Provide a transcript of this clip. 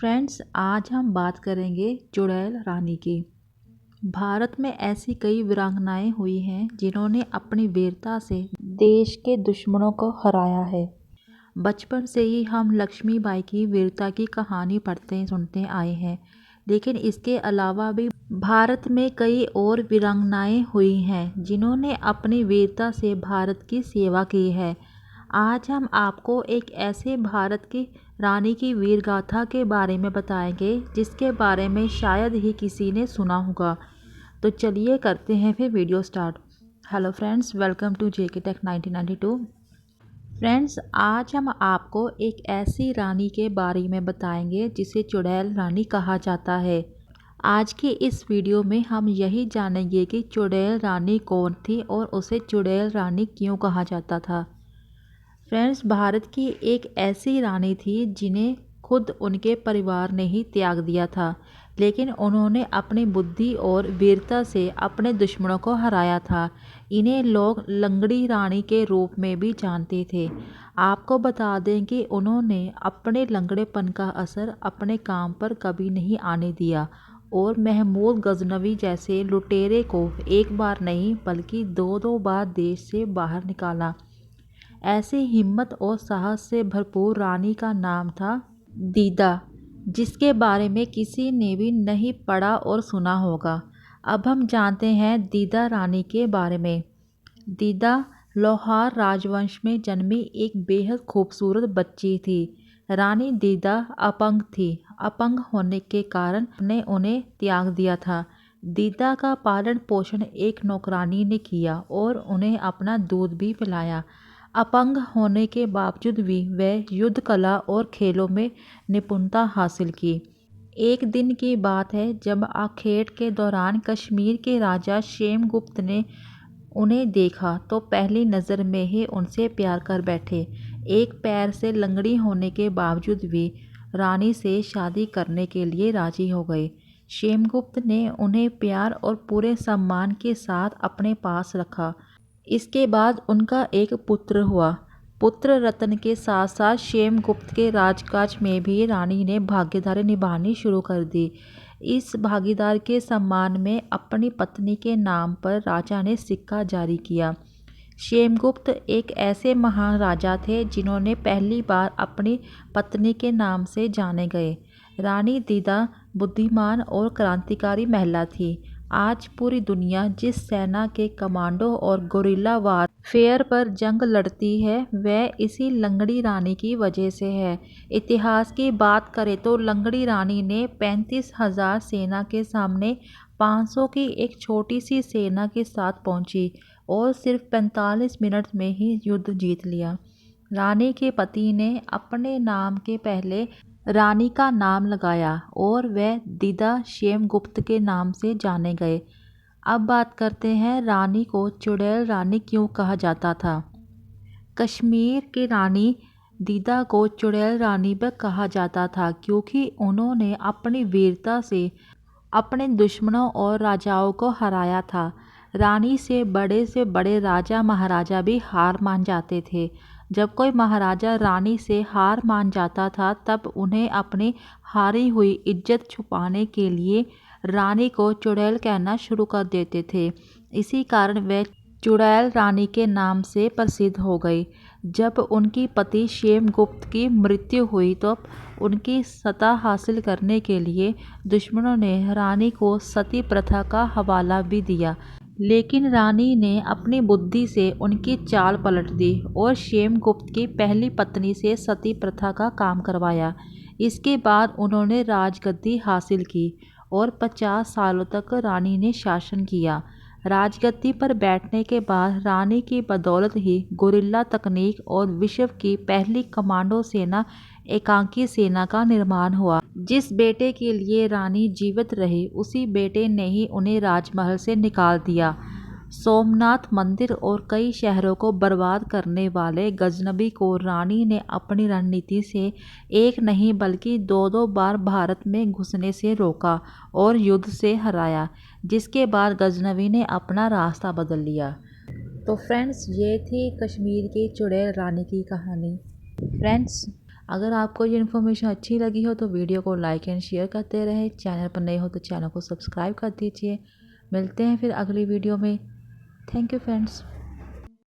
Friends, आज हम बात करेंगे चुड़ैल रानी की। भारत में ऐसी कई वीरांगनाएं हुई हैं जिन्होंने अपनी वीरता से देश के दुश्मनों को हराया है। बचपन से ही हम लक्ष्मीबाई की वीरता की कहानी पढ़ते सुनते आए हैं, लेकिन इसके अलावा भी भारत में कई और वीरांगनाएं हुई हैं जिन्होंने अपनी वीरता से भारत की सेवा की है। आज हम आपको एक ऐसे भारत की रानी की वीर गाथा के बारे में बताएंगे जिसके बारे में शायद ही किसी ने सुना होगा। तो चलिए करते हैं फिर video start. Hello friends, welcome to JK tech 1992। Friends, आज हम आपको एक ऐसी रानी के बारे में बताएंगे जिसे चुड़ैल रानी कहा जाता है। आज की इस वीडियो में हम यही जानेंगे कि चुड़ैल रानी कौन थी और उसे चुड़ैल रानी क्यों कहा जाता था। फ्रेंड्स, भारत की एक ऐसी रानी थी जिन्हें खुद उनके परिवार ने ही त्याग दिया था, लेकिन उन्होंने अपनी बुद्धि और वीरता से अपने दुश्मनों को हराया था। इन्हें लोग लंगड़ी रानी के रूप में भी जानते थे। आपको बता दें कि उन्होंने अपने लंगड़ेपन का असर अपने काम पर कभी नहीं आने दिया और महमूद गजनवी जैसे लुटेरे को एक बार नहीं बल्कि दो बार देश से बाहर निकाला। ऐसे हिम्मत और साहस से भरपूर रानी का नाम था दीदा, जिसके बारे में किसी ने भी नहीं पढ़ा और सुना होगा। अब हम जानते हैं दीदा रानी के बारे में। दीदा लोहार राजवंश में जन्मी एक बेहद खूबसूरत बच्ची थी। रानी दीदा अपंग थी। अपंग होने के कारण ने उन्हें त्याग दिया था। दीदा का पालन पोषण एक नौकरानी ने किया और उन्हें अपना दूध भी पिलाया। अपंग होने के बावजूद भी वह युद्ध कला और खेलों में निपुणता हासिल की। एक दिन की बात है जब आखेट के दौरान कश्मीर के राजा क्षेमगुप्त ने उन्हें देखा तो पहली नज़र में ही उनसे प्यार कर बैठे। एक पैर से लंगड़ी होने के बावजूद भी रानी से शादी करने के लिए राजी हो गए। क्षेमगुप्त ने उन्हें प्यार और पूरे सम्मान के साथ अपने पास रखा। इसके बाद उनका एक पुत्र हुआ। पुत्र रत्न के साथ साथ क्षेमगुप्त के राजकाज में भी रानी ने भागीदारी निभानी शुरू कर दी। इस भागीदार के सम्मान में अपनी पत्नी के नाम पर राजा ने सिक्का जारी किया। क्षेमगुप्त एक ऐसे महान राजा थे जिन्होंने पहली बार अपनी पत्नी के नाम से जाने गए। रानी दीदा बुद्धिमान और क्रांतिकारी महिला थी। आज पूरी दुनिया जिस सेना के कमांडो और गोरिल्ला वारफेयर पर जंग लड़ती है वह इसी लंगड़ी रानी की वजह से है। इतिहास की बात करें तो लंगड़ी रानी ने 35,000 सेना के सामने 500 की एक छोटी सी सेना के साथ पहुंची और सिर्फ 45 मिनट में ही युद्ध जीत लिया। रानी के पति ने अपने नाम के पहले रानी का नाम लगाया और वह दीदा क्षेमगुप्त के नाम से जाने गए। अब बात करते हैं रानी को चुड़ैल रानी क्यों कहा जाता था। कश्मीर की रानी दीदा को चुड़ैल रानी भी कहा जाता था क्योंकि उन्होंने अपनी वीरता से अपने दुश्मनों और राजाओं को हराया था। रानी से बड़े राजा महाराजा भी हार मान जाते थे। जब कोई महाराजा रानी से हार मान जाता था तब उन्हें अपनी हारी हुई इज्जत छुपाने के लिए रानी को चुड़ैल कहना शुरू कर देते थे। इसी कारण वह चुड़ैल रानी के नाम से प्रसिद्ध हो गई। जब उनकी पति क्षेमगुप्त की मृत्यु हुई तो उनकी सत्ता हासिल करने के लिए दुश्मनों ने रानी को सती प्रथा का हवाला भी दिया, लेकिन रानी ने अपनी बुद्धि से उनकी चाल पलट दी और क्षेमगुप्त की पहली पत्नी से सती प्रथा का काम करवाया। इसके बाद उन्होंने राजगद्दी हासिल की और 50 सालों तक रानी ने शासन किया। राजगद्दी पर बैठने के बाद रानी की बदौलत ही गोरिल्ला तकनीक और विश्व की पहली कमांडो सेना एकांकी सेना का निर्माण हुआ। जिस बेटे के लिए रानी जीवित रही उसी बेटे ने ही उन्हें राजमहल से निकाल दिया। सोमनाथ मंदिर और कई शहरों को बर्बाद करने वाले गजनबी को रानी ने अपनी रणनीति से एक नहीं बल्कि दो बार भारत में घुसने से रोका और युद्ध से हराया, जिसके बाद गजनबी ने अपना रास्ता बदल लिया। तो फ्रेंड्स, ये थी कश्मीर की चुड़ैल रानी की कहानी। फ्रेंड्स, अगर आपको ये इन्फॉर्मेशन अच्छी लगी हो तो वीडियो को लाइक एंड शेयर करते रहें। चैनल पर नए हो तो चैनल को सब्सक्राइब कर दीजिए। मिलते हैं फिर अगली वीडियो में। Thank you friends.